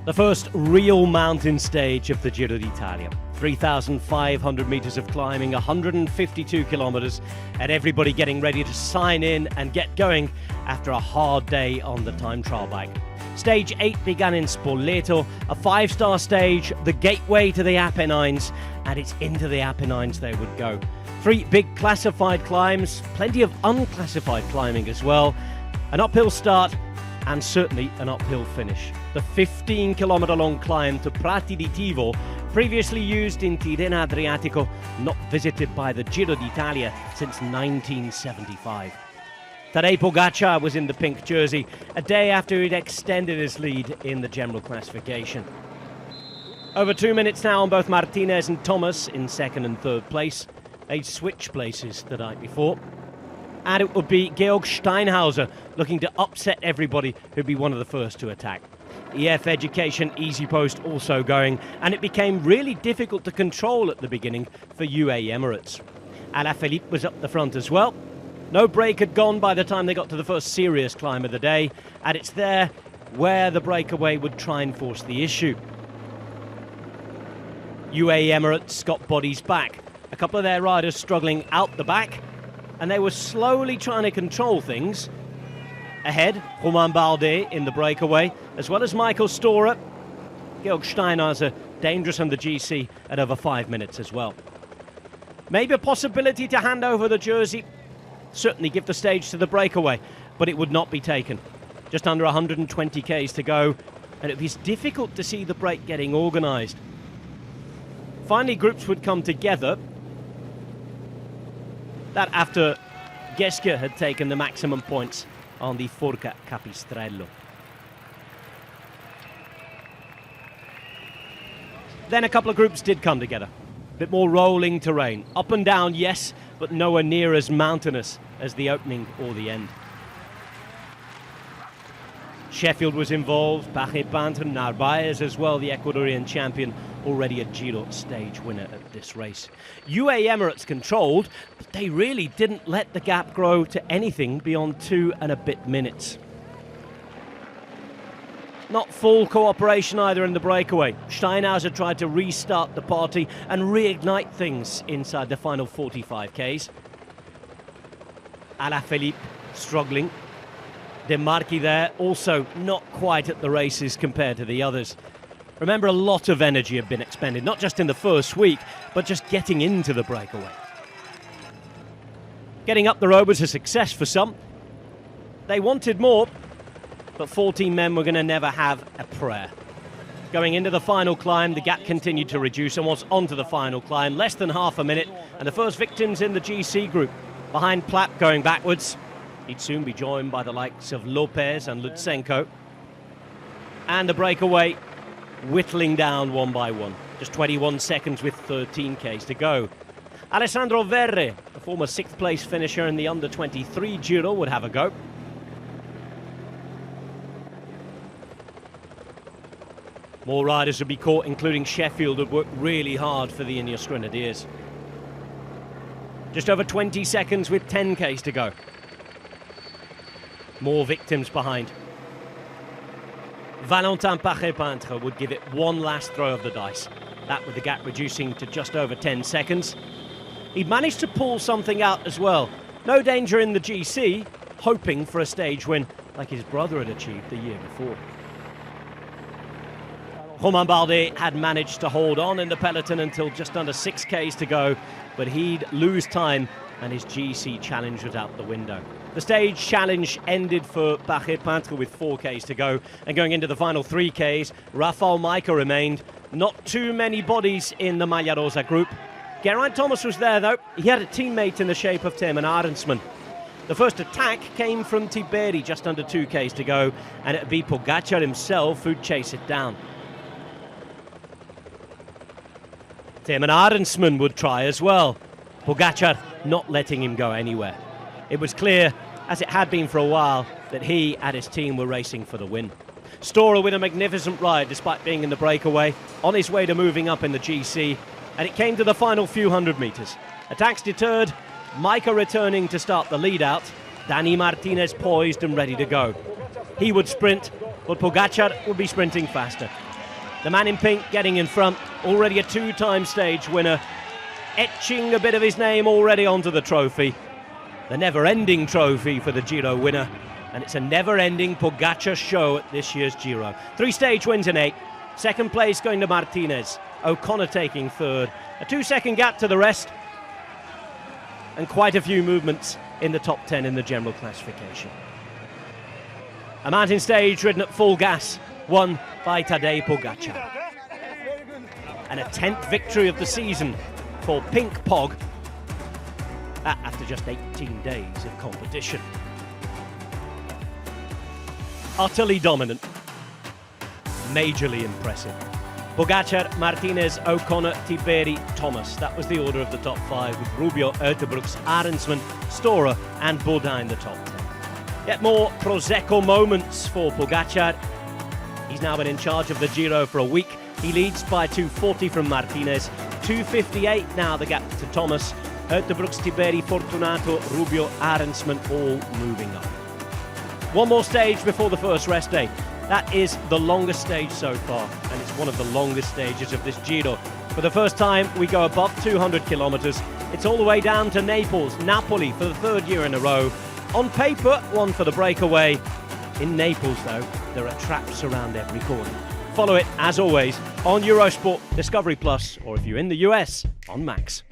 The first real mountain stage of the Giro d'Italia. 3,500 metres of climbing, 152 kilometres, and everybody getting ready to sign in and get going after a hard day on the time trial bike. Stage 8 began in Spoleto, a 5-star stage, the gateway to the Apennines, and it's into the Apennines they would go. 3 big classified climbs, plenty of unclassified climbing as well, an uphill start and certainly an uphill finish. The 15-kilometre long climb to Prati di Tivo, previously used in Tirreno Adriatico, not visited by the Giro d'Italia since 1975. Tadej Pogacar was in the pink jersey a day after he'd extended his lead in the general classification. Over 2 minutes now on both Martinez and Thomas in second and third place. They'd switched places the night before. And it would be Georg Steinhauser looking to upset everybody who'd be one of the first to attack. EF Education Easy Post also going, and it became really difficult to control at the beginning for UAE Emirates. Alaphilippe was up the front as well. No break had gone by the time they got to the first serious climb of the day, and it's there where the breakaway would try and force the issue. UAE Emirates got bodies back, a couple of their riders struggling out the back, and they were slowly trying to control things. Ahead, Romain Bardet in the breakaway, as well as Michael Storer. Georg Steinhauser dangerous on the GC at over 5 minutes as well. Maybe a possibility to hand over the jersey, certainly give the stage to the breakaway, but it would not be taken. Just under 120 k's to go, and it was difficult to see the break getting organised. Finally, groups would come together. That after Geschke had taken the maximum points on the Forca Capistrello. Then a couple of groups did come together. A bit more rolling terrain. Up and down, yes, but nowhere near as mountainous as the opening or the end. Sheffield was involved, Paris-Peintre, Narvaez as well, the Ecuadorian champion, already a Giro stage winner at this race. UAE Emirates controlled, but they really didn't let the gap grow to anything beyond 2 and a bit minutes. Not full cooperation either in the breakaway. Steinhauser tried to restart the party and reignite things inside the final 45 k's. Alaphilippe struggling. De Marchi there, also not quite at the races compared to the others. Remember, a lot of energy had been expended, not just in the first week, but just getting into the breakaway. Getting up the road was a success for some. They wanted more, but 14 men were going to never have a prayer. Going into the final climb, the gap continued to reduce and was onto the final climb, less than half a minute, and the first victims in the GC group. Behind Plapp going backwards. He'd soon be joined by the likes of Lopez and Lutsenko. And the breakaway whittling down one by one. Just 21 seconds with 13 k's to go. Alessandro Verre, the former 6th place finisher in the under-23 Giro, would have a go. More riders would be caught, including Sheffield, who'd worked really hard for the Ineos Grenadiers. Just over 20 seconds with 10 k's to go. More victims behind. Valentin Paris-Peintre would give it one last throw of the dice. That with the gap reducing to just over 10 seconds. He'd managed to pull something out as well. No danger in the GC, hoping for a stage win like his brother had achieved the year before. Romain Bardet had managed to hold on in the peloton until just under 6 k's to go, but he'd lose time and his GC challenge was out the window. The stage challenge ended for Paris-Peintre with 4 k's to go, and going into the final 3 k's, Rafał Majka remained. Not too many bodies in the Maglia Rosa group. Geraint Thomas was there though. He had a teammate in the shape of Thymen Arensman. The first attack came from Tiberi, just under 2 k's to go, and it'd be Pogacar himself who'd chase it down. Thymen Arensman would try as well. Pogacar not letting him go anywhere. It was clear, as it had been for a while, that he and his team were racing for the win. Storer with a magnificent ride despite being in the breakaway, on his way to moving up in the GC, and it came to the final few hundred metres. Attacks deterred, Majka returning to start the lead out, Dani Martinez poised and ready to go. He would sprint, but Pogacar would be sprinting faster. The man in pink getting in front, already a two-time stage winner, etching a bit of his name already onto the trophy. The never-ending trophy for the Giro winner, and it's a never-ending Pogacar show at this year's Giro. 3 stage wins in 8. Second place going to Martinez. O'Connor taking third. A 2-second gap to the rest, and quite a few movements in the top 10 in the general classification. A mountain stage ridden at full gas, won by Tadej Pogacar. And a 10th victory of the season for Pink Pog after just 18 days of competition. Utterly dominant, majorly impressive. Pogacar, Martinez, O'Connor, Tiberi, Thomas. That was the order of the top 5, with Rubio, Uiterbrooks, Arendsman, Storer and Baudin in the top 10. Yet more Prosecco moments for Pogacar. He's now been in charge of the Giro for a week. He leads by 2:40 from Martinez, 2:58 now the gap to Thomas. Uiterbrooks, Tiberi, Fortunato, Rubio, Arendsman all moving up. One more stage before the first rest day. That is the longest stage so far, and it's one of the longest stages of this Giro. For the first time, we go above 200 kilometres. It's all the way down to Naples, Napoli for the 3rd year in a row. On paper, one for the breakaway. In Naples, though, there are traps around every corner. Follow it, as always, on Eurosport, Discovery Plus, or if you're in the US, on Max.